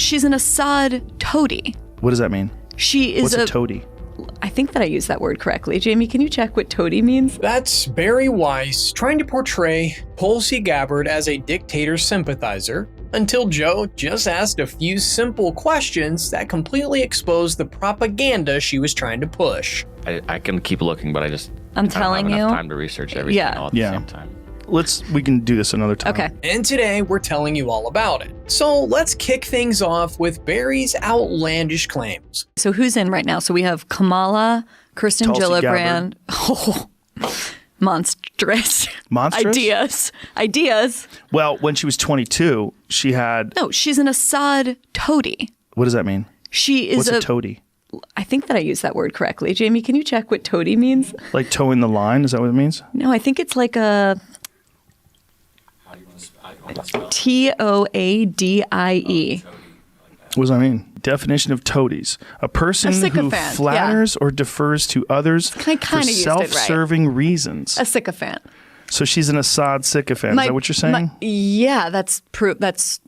she's an Assad toady. What does that mean? She is What's a toady? I think that I used that word correctly. Jamie, can you check what toady means? That's Bari Weiss trying to portray Tulsi Gabbard as a dictator sympathizer until Joe just asked a few simple questions that completely exposed the propaganda she was trying to push. I can keep looking, but I'm telling I don't have you. enough time to research everything all at the same time. We can do this another time. Okay. And today we're telling you all about it. So let's kick things off with Bari's outlandish claims. So who's in right now? So we have Kamala, Kirsten Tulsi Gillibrand. Oh, monstrous. Monstrous? Ideas. Well, when she was 22, she had... No, she's an Assad toady. What does that mean? She is What's a toady? I think that I used that word correctly. Jamie, can you check what toady means? Like towing the line? Is that what it means? No, I think it's like a... Toadie. What does that mean? Definition of toadies. A person who sycophant, flatters or defers to others for self-serving reasons. A sycophant. So she's an Assad sycophant. Is that what you're saying? Yeah, that's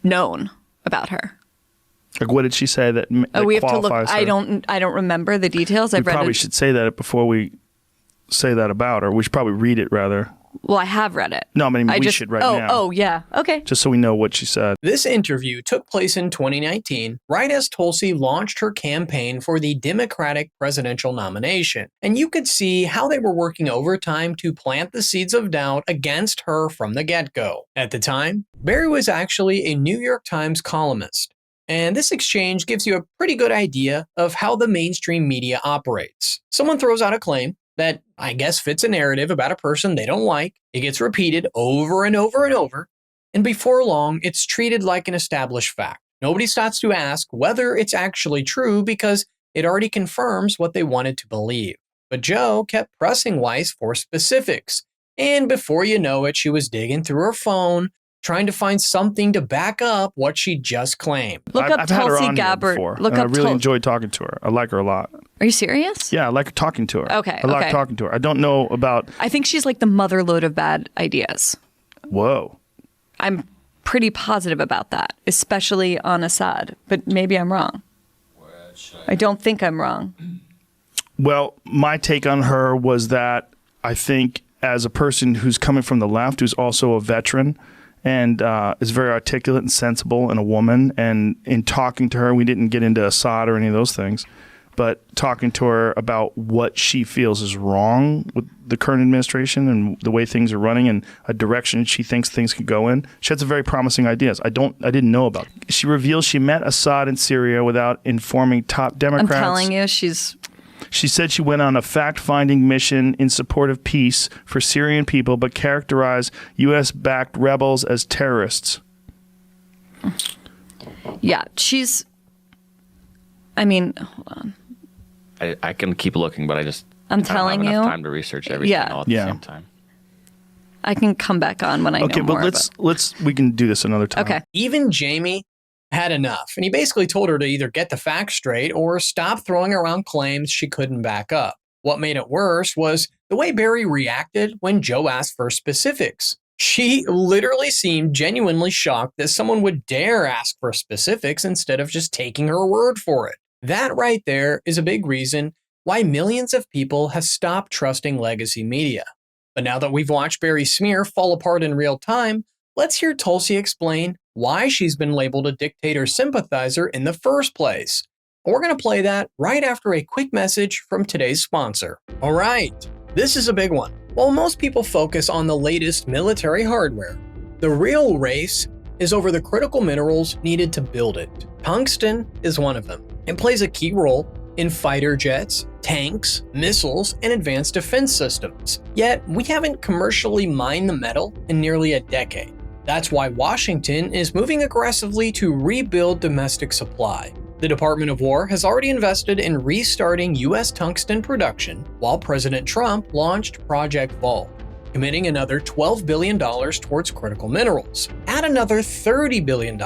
known about her. Like, what did she say that we have to look. qualifies her? I don't remember the details. We probably should say that before we say that about her. We should probably read it rather. Well, I have read it. No, I mean, we should now. Oh, yeah. Okay. Just so we know what she said. This interview took place in 2019, right as Tulsi launched her campaign for the Democratic presidential nomination. And you could see how they were working overtime to plant the seeds of doubt against her from the get-go. At the time, Bari was actually a New York Times columnist. And this exchange gives you a pretty good idea of how the mainstream media operates. Someone throws out a claim that I guess fits a narrative about a person they don't like. It gets repeated over and over and over. And before long, it's treated like an established fact. Nobody starts to ask whether it's actually true because it already confirms what they wanted to believe. But Joe kept pressing Weiss for specifics. And before you know it, she was digging through her phone, trying to find something to back up what she just claimed. Look up Tulsi Gabbard. I really enjoyed talking to her. I like her a lot. Are you serious? Yeah, I like talking to her. Okay. I like talking to her. I don't know about... I think she's like the motherlode of bad ideas. Whoa. I'm pretty positive about that, especially on Assad. But maybe I'm wrong. I don't think I'm wrong. Well, my take on her was that I think as a person who's coming from the left, who's also a veteran, and is very articulate and sensible and a woman. And in talking to her, we didn't get into Assad or any of those things, but talking to her about what she feels is wrong with the current administration and the way things are running and a direction she thinks things could go in. She had some very promising ideas. I didn't know about. She reveals she met Assad in Syria without informing top Democrats. I'm telling you, She said she went on a fact-finding mission in support of peace for Syrian people, but characterized U.S.-backed rebels as terrorists. Yeah, hold on. I can keep looking, but I'm telling you. I don't have enough time to research everything all at the same time. I can come back on when I know more. Okay, but we can do this another time. Okay. Even Jamie had enough, and he basically told her to either get the facts straight or stop throwing around claims she couldn't back up. What made it worse was the way Bari reacted when Joe asked for specifics. She literally seemed genuinely shocked that someone would dare ask for specifics instead of just taking her word for it. That right there is a big reason why millions of people have stopped trusting legacy media. But now that we've watched Bari's smear fall apart in real time, let's hear Tulsi explain why she's been labeled a dictator sympathizer in the first place. We're going to play that right after a quick message from today's sponsor. All right, this is a big one. While most people focus on the latest military hardware, the real race is over the critical minerals needed to build it. Tungsten is one of them and plays a key role in fighter jets, tanks, missiles, and advanced defense systems. Yet, we haven't commercially mined the metal in nearly a decade. That's why Washington is moving aggressively to rebuild domestic supply. The Department of War has already invested in restarting U.S. tungsten production, while President Trump launched Project Vault, committing another $12 billion towards critical minerals. Add another $30 billion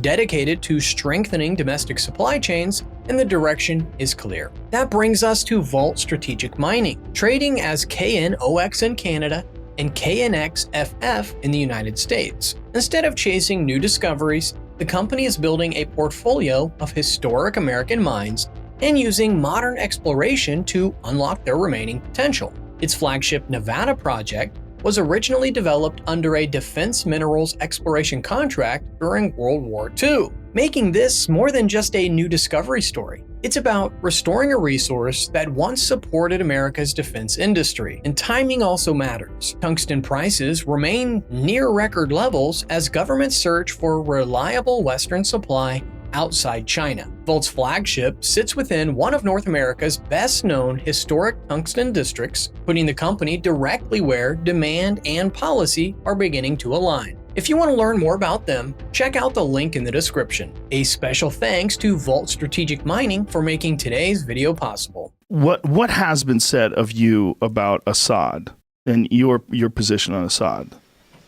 dedicated to strengthening domestic supply chains, and the direction is clear. That brings us to Vault Strategic Mining, trading as KNOX in Canada and KNXFF in the United States. Instead of chasing new discoveries, the company is building a portfolio of historic American mines and using modern exploration to unlock their remaining potential. Its flagship Nevada project was originally developed under a defense minerals exploration contract during World War II, making this more than just a new discovery story. It's about restoring a resource that once supported America's defense industry, and timing also matters. Tungsten prices remain near record levels as governments search for reliable Western supply outside China. Volt's flagship sits within one of North America's best-known historic tungsten districts, putting the company directly where demand and policy are beginning to align. If you want to learn more about them, check out the link in the description. A special thanks to Volt Strategic Mining for making today's video possible. What has been said of you about Assad and your position on Assad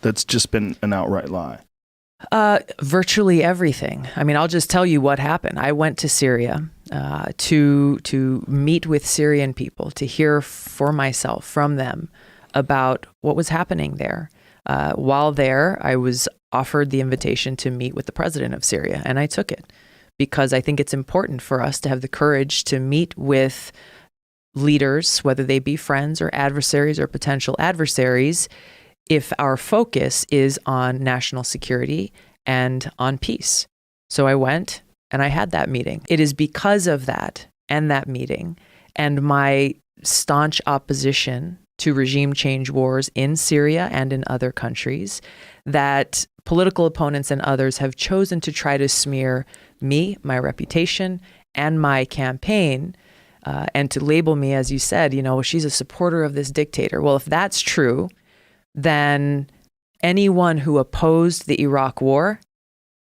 that's just been an outright lie? Virtually everything. I mean, I'll just tell you what happened. I went to Syria to meet with Syrian people, to hear for myself from them about what was happening there. While there, I was offered the invitation to meet with the president of Syria, and I took it because I think it's important for us to have the courage to meet with leaders, whether they be friends or adversaries or potential adversaries, if our focus is on national security and on peace. So I went and I had that meeting. It is because of that and that meeting and my staunch opposition to regime change wars in Syria and in other countries that political opponents and others have chosen to try to smear me, my reputation, and my campaign, and to label me, as you said, she's a supporter of this dictator. Well, if that's true, then anyone who opposed the Iraq War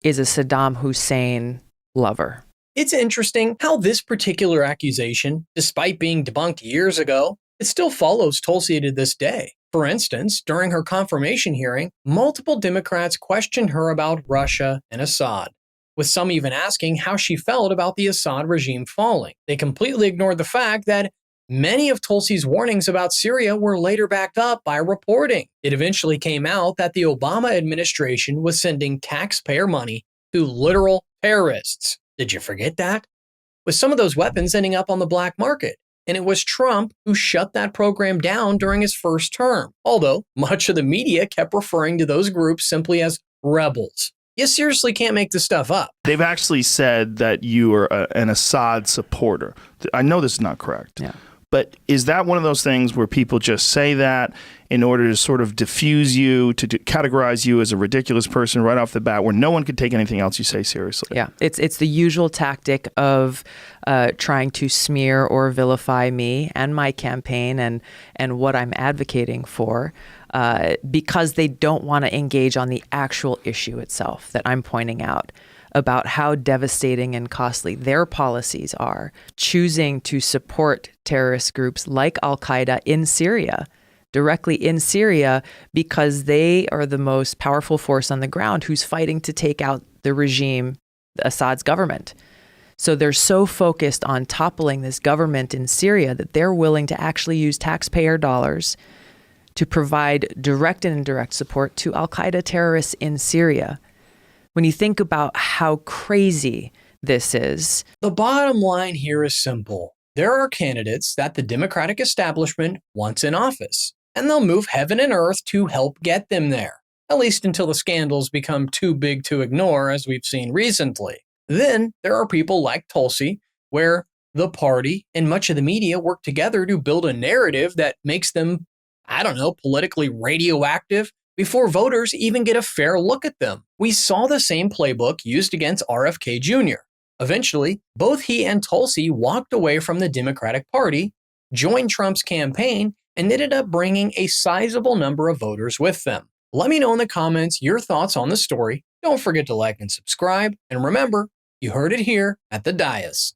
is a Saddam Hussein lover. It's interesting how this particular accusation, despite being debunked years ago, it still follows Tulsi to this day. For instance, during her confirmation hearing, multiple Democrats questioned her about Russia and Assad, with some even asking how she felt about the Assad regime falling. They completely ignored the fact that many of Tulsi's warnings about Syria were later backed up by reporting. It eventually came out that the Obama administration was sending taxpayer money to literal terrorists. Did you forget that? With some of those weapons ending up on the black market. And it was Trump who shut that program down during his first term, although much of the media kept referring to those groups simply as rebels. You seriously can't make this stuff up. They've actually said that you are an Assad supporter. I know this is not correct. Yeah. But is that one of those things where people just say that in order to sort of diffuse you, to categorize you as a ridiculous person right off the bat, where no one could take anything else you say seriously? Yeah, it's the usual tactic of trying to smear or vilify me and my campaign and what I'm advocating for, because they don't want to engage on the actual issue itself that I'm pointing out about how devastating and costly their policies are, choosing to support terrorist groups like Al-Qaeda in Syria, directly in Syria, because they are the most powerful force on the ground who's fighting to take out the regime, Assad's government. So they're so focused on toppling this government in Syria that they're willing to actually use taxpayer dollars to provide direct and indirect support to Al-Qaeda terrorists in Syria. When you think about how crazy this is. The bottom line here is simple. There are candidates that the Democratic establishment wants in office, and they'll move heaven and earth to help get them there, at least until the scandals become too big to ignore, as we've seen recently. Then there are people like Tulsi, where the party and much of the media work together to build a narrative that makes them, politically radioactive before voters even get a fair look at them. We saw the same playbook used against RFK Jr. Eventually, both he and Tulsi walked away from the Democratic Party, joined Trump's campaign, and ended up bringing a sizable number of voters with them. Let me know in the comments your thoughts on the story. Don't forget to like and subscribe. And remember, you heard it here at the Dais.